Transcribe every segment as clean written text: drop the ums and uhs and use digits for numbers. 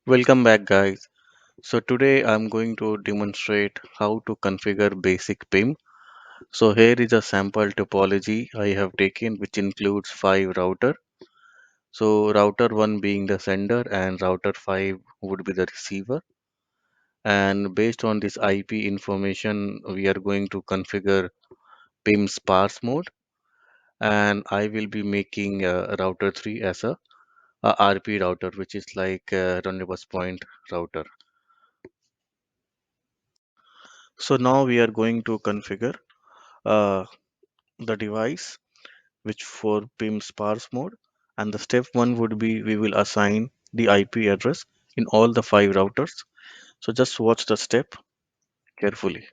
Welcome back, guys. So today I'm going to demonstrate how to configure basic PIM. So here is a sample topology I have taken, which includes 5 router. So router 1 being the sender and router 5 would be the receiver. And based on this IP information, we are going to configure PIM Sparse Mode. And I will be making router 3 as a RP router, which is like a run bus point router. So now we are going to configure uh, the device which for PIM sparse mode, and the step one would be we will assign the IP address in all the 5 routers. So just watch the step carefully.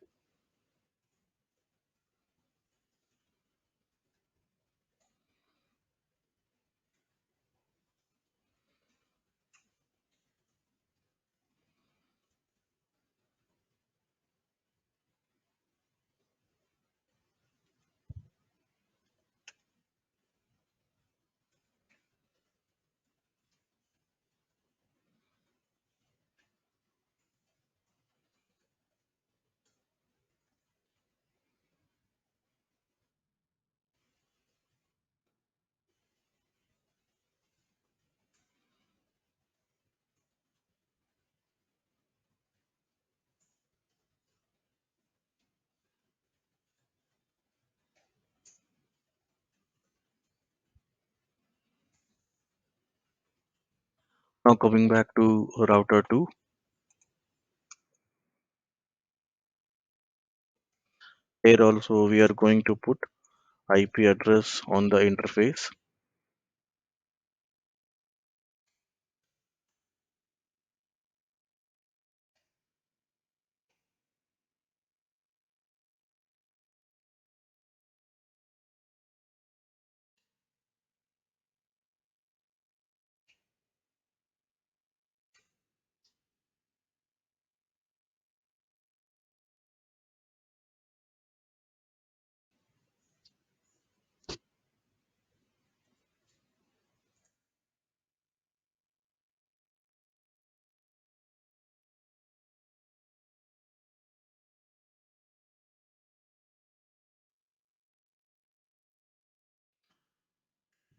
Now coming back to router 2, here also we are going to put IP address on the interface.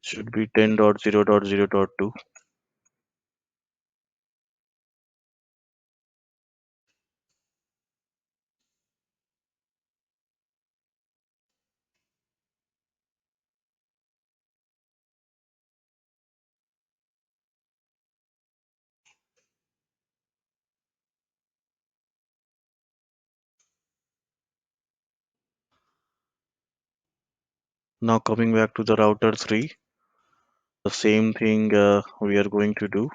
Should be 10.0.0.2. Now coming back to the router 3, the same thing we are going to do.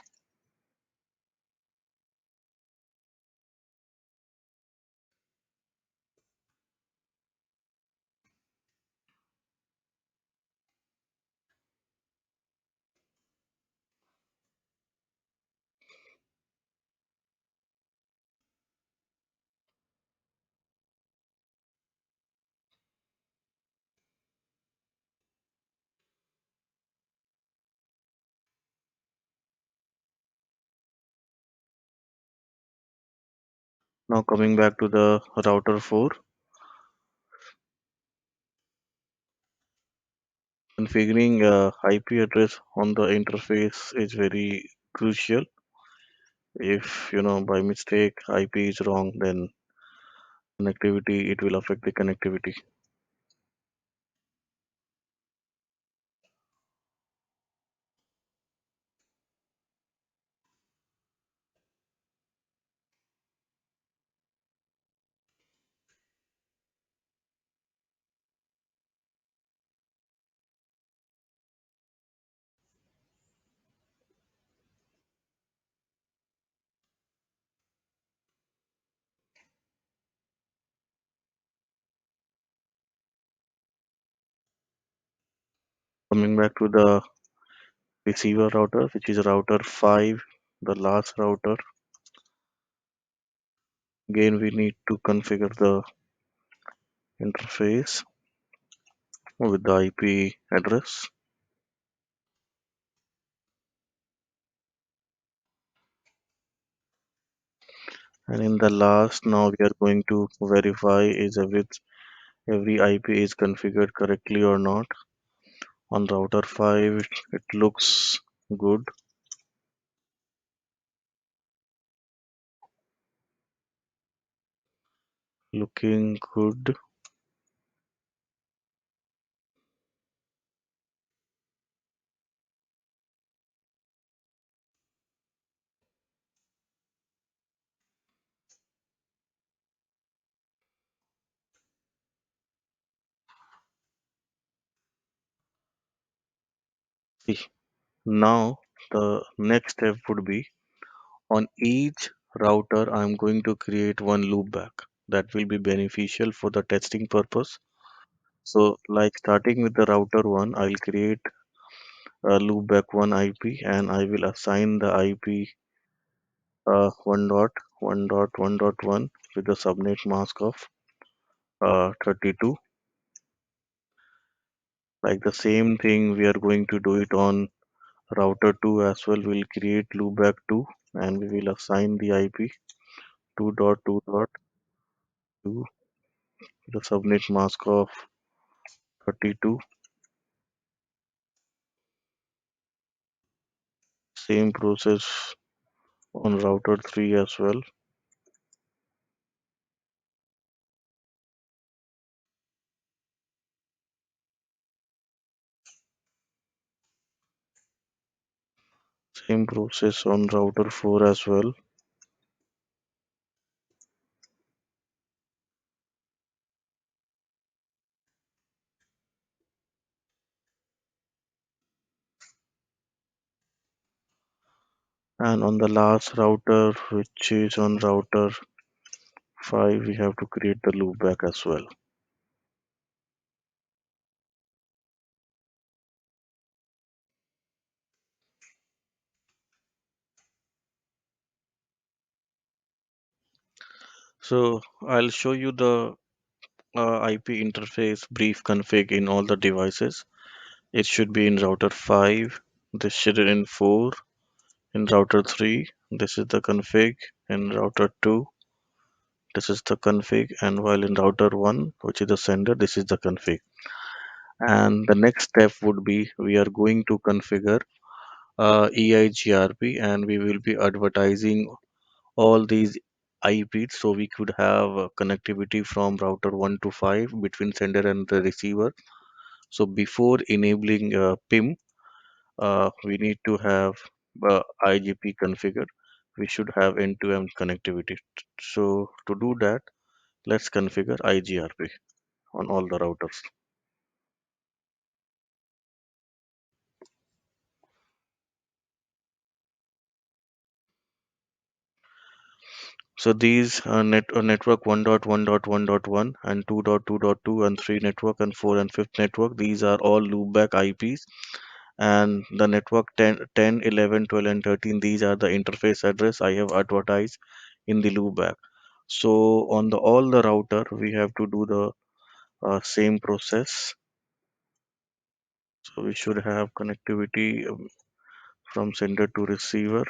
Now coming back to the router 4, configuring IP address on the interface is very crucial. If by mistake IP is wrong, then connectivity it will affect the connectivity. Coming back to the receiver router, which is router 5, the last router. Again, we need to configure the interface with the IP address. And in the last, now we are going to verify is every IP is configured correctly or not. On router 5, it looks good, looking good. See, now the next step would be on each router, I'm going to create one loopback that will be beneficial for the testing purpose. So, like starting with the router 1, I'll create a loopback 1 IP and I will assign the IP 1 dot 1 dot 1 dot 1 with the subnet mask of 32. Like the same thing, we are going to do it on router 2 as well. We'll create loopback 2 and we will assign the IP 2 dot 2 dot 2 the subnet mask of 32. Same process on router 3 as well. Same process on router 4 as well. And on the last router, which is on router 5, we have to create the loopback as well. So I'll show you the IP interface brief config in all the devices. It should be in router 5. This should be in 4. In router 3, this is the config. In router 2, this is the config. And while in router 1, which is the sender, this is the config. And the next step would be we are going to configure EIGRP and we will be advertising all these IPs so we could have connectivity from router 1 to 5 between sender and the receiver. So before enabling PIM, we need to have IGP configured. We should have end-to-end connectivity. So to do that, let's configure IGRP on all the routers. So these network 1.1.1.1 and 2.2.2 and 3 network and 4 and 5th network, these are all loopback IPs. And the network 10, 11, 12 and 13, these are the interface address I have advertised in the loopback. So on the all the router, we have to do the same process. So we should have connectivity from sender to receiver.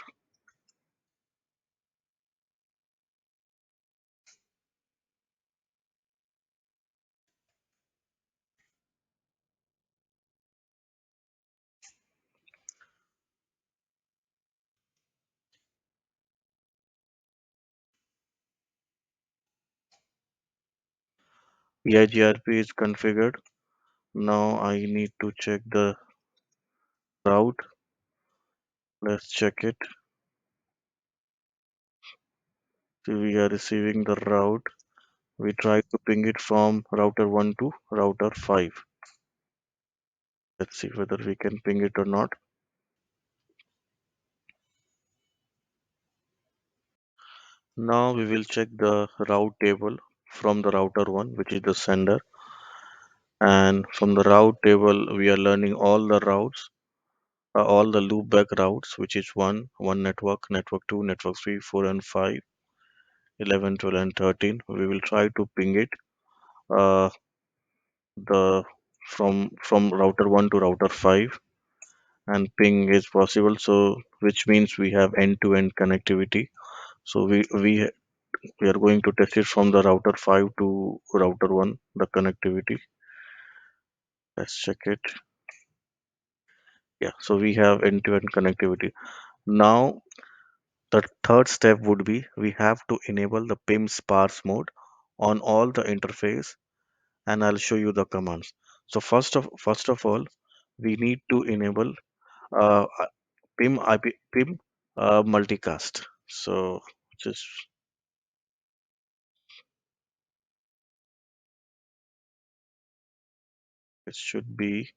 EIGRP is configured. Now I need to check the route. Let's check it. See, we are receiving the route. We try to ping it from router 1 to router 5. Let's see whether we can ping it or not. Now we will check the route table from the router 1, which is the sender. And from the route table, we are learning all the routes, all the loopback routes, which is 1 network, network 2, network 3, 4, and 5, 11, 12, and 13. We will try to ping it uh, the from router 1 to router 5, and ping is possible. So which means we have end-to-end connectivity. So we we are going to test it from the router 5 to router 1, the connectivity. Let's check it. Yeah, so we have end-to-end connectivity. Now, the third step would be we have to enable the PIM sparse mode on all the interface, and I'll show you the commands. So first of all, we need to enable uh, PIM IP PIM multicast. So just it should be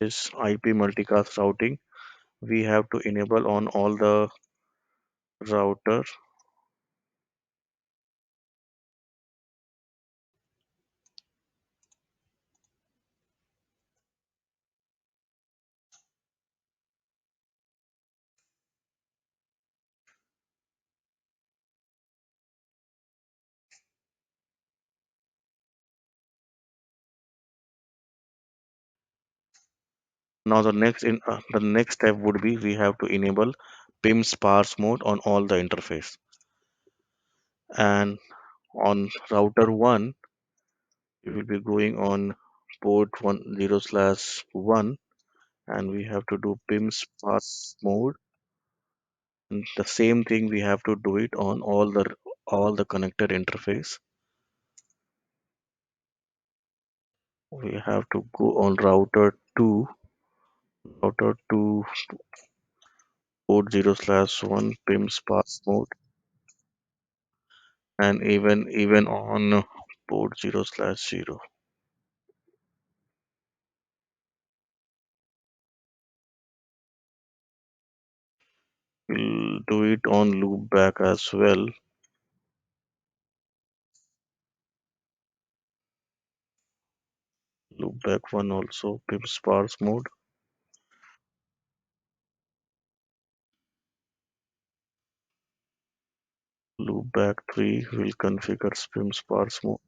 this IP multicast routing. We have to enable on all the router. Now the next step would be we have to enable PIM sparse mode on all the interface. And on router 1, we will be going on port 10/1, and we have to do PIM sparse mode. And the same thing we have to do it on all the connected interface. We have to go on router 2 port 0/1 PIM sparse mode, and even on port 0/0. We'll do it on loopback as well. Loopback 1 also PIM sparse mode. Loopback 3 will configure PIM sparse mode.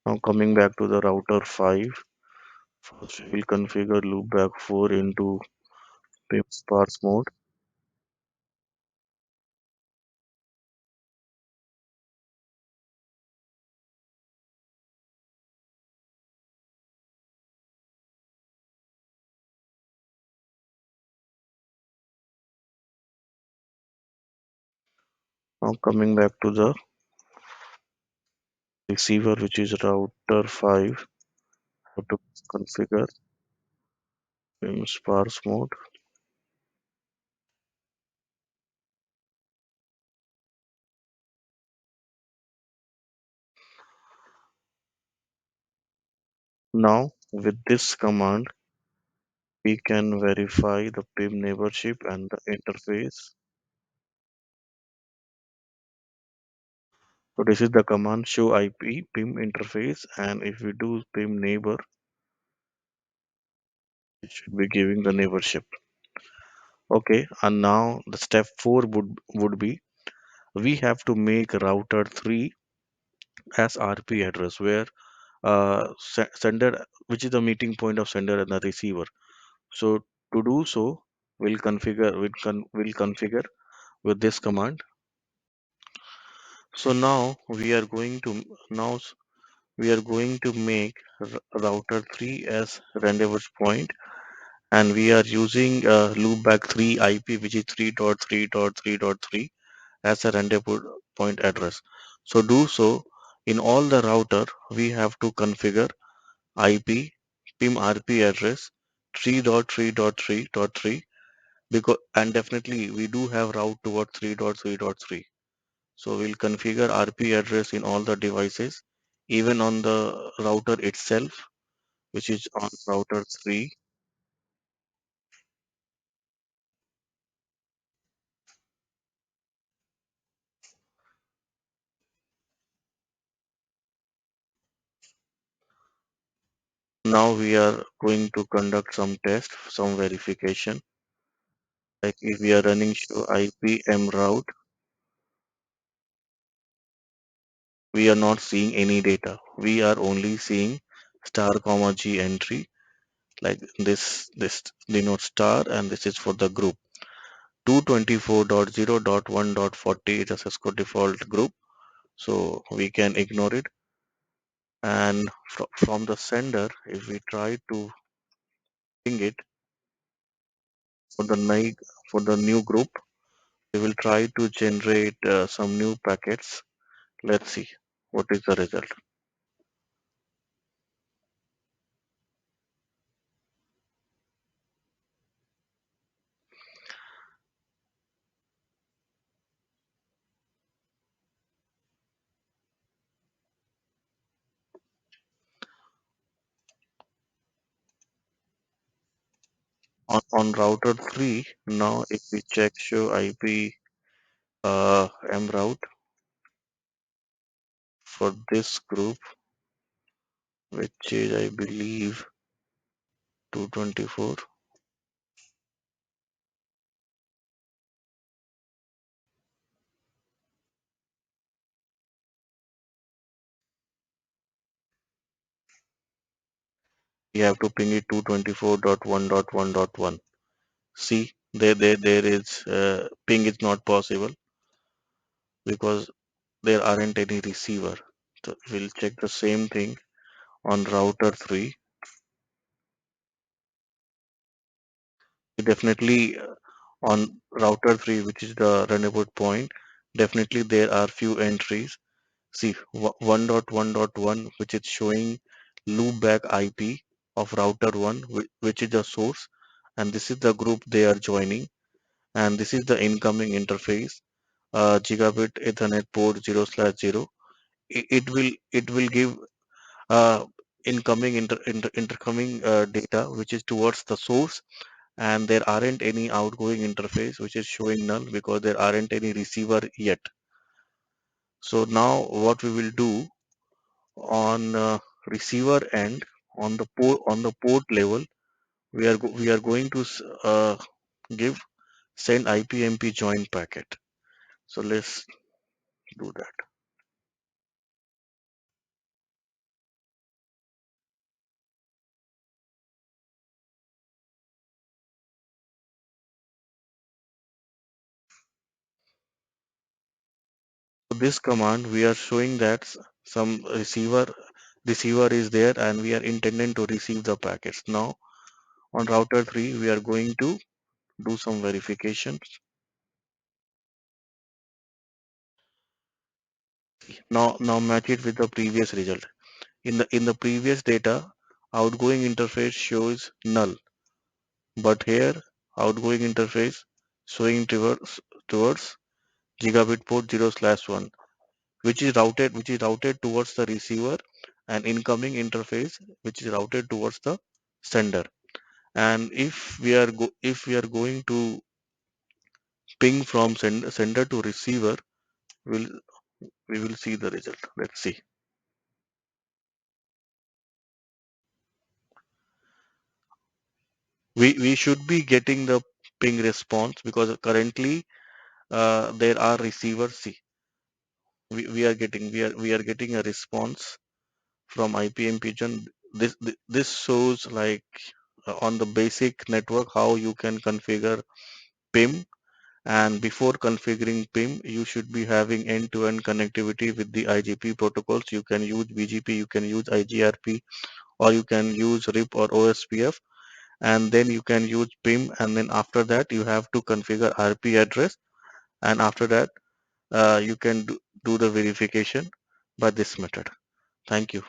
Now coming back to the router 5, first we will configure loopback 4 into PIM sparse mode. Now coming back to the receiver, which is router 5, have to configure PIM sparse mode. Now with this command, we can verify the PIM neighborship and the interface. So this is the command show IP PIM interface, and if we do PIM neighbor, it should be giving the neighborship. Okay, and now the step 4 would be we have to make router 3 as RP address, where sender, which is the meeting point of sender and the receiver. So to do so, we'll configure with this command. So we are going to make router 3 as rendezvous point, and we are using loopback 3 IP, which is 3.3.3.3 as a rendezvous point address. So do so in all the router, we have to configure IP PIM RP address 3.3.3.3, because and definitely we do have route toward 3.3.3. So we'll configure RP address in all the devices, even on the router itself, which is on router 3. Now we are going to conduct some test, some verification. Like if we are running show IPM route, we are not seeing any data. We are only seeing star comma G entry. Like this denotes star, and this is for the group. 224.0.1.40 is a Cisco default group, so we can ignore it. And from the sender, if we try to ping it for the for the new group, we will try to generate some new packets. Let's see what is the result. On router 3, now if we check show IP M route for this group, which is I believe 224. You have to ping it 224.1.1.1. See, there is ping is not possible because there aren't any receiver. So we'll check the same thing on router 3. Definitely on router 3, which is the runabout point, definitely there are few entries. See, 1.1.1, which is showing loopback IP of router 1, which is the source, and this is the group they are joining, and this is the incoming interface, gigabit Ethernet port 0/0. It will give uh, incoming intercoming data which is towards the source, and there aren't any outgoing interface which is showing null because there aren't any receiver yet. So now what we will do on receiver end, on the port level, we are going to give send IPMP join packet. So let's do that. So this command, we are showing that some receiver is there, and we are intending to receive the packets. Now on router 3, we are going to do some verifications. Now match it with the previous result. In the previous data, outgoing interface shows null, but here outgoing interface showing towards gigabit port 0/1, which is routed towards the receiver, and incoming interface which is routed towards the sender. And if we are going to ping from sender to receiver, we'll we will see the result. Let's see. We should be getting the ping response because currently there are receivers. See, we are getting a response from IPM Pigeon. This shows like on the basic network how you can configure PIM. And before configuring PIM, you should be having end-to-end connectivity with the IGP protocols. You can use BGP, you can use IGRP, or you can use RIP or OSPF, and then you can use PIM. And then after that, you have to configure RP address, and after that, you can do the verification by this method. Thank you.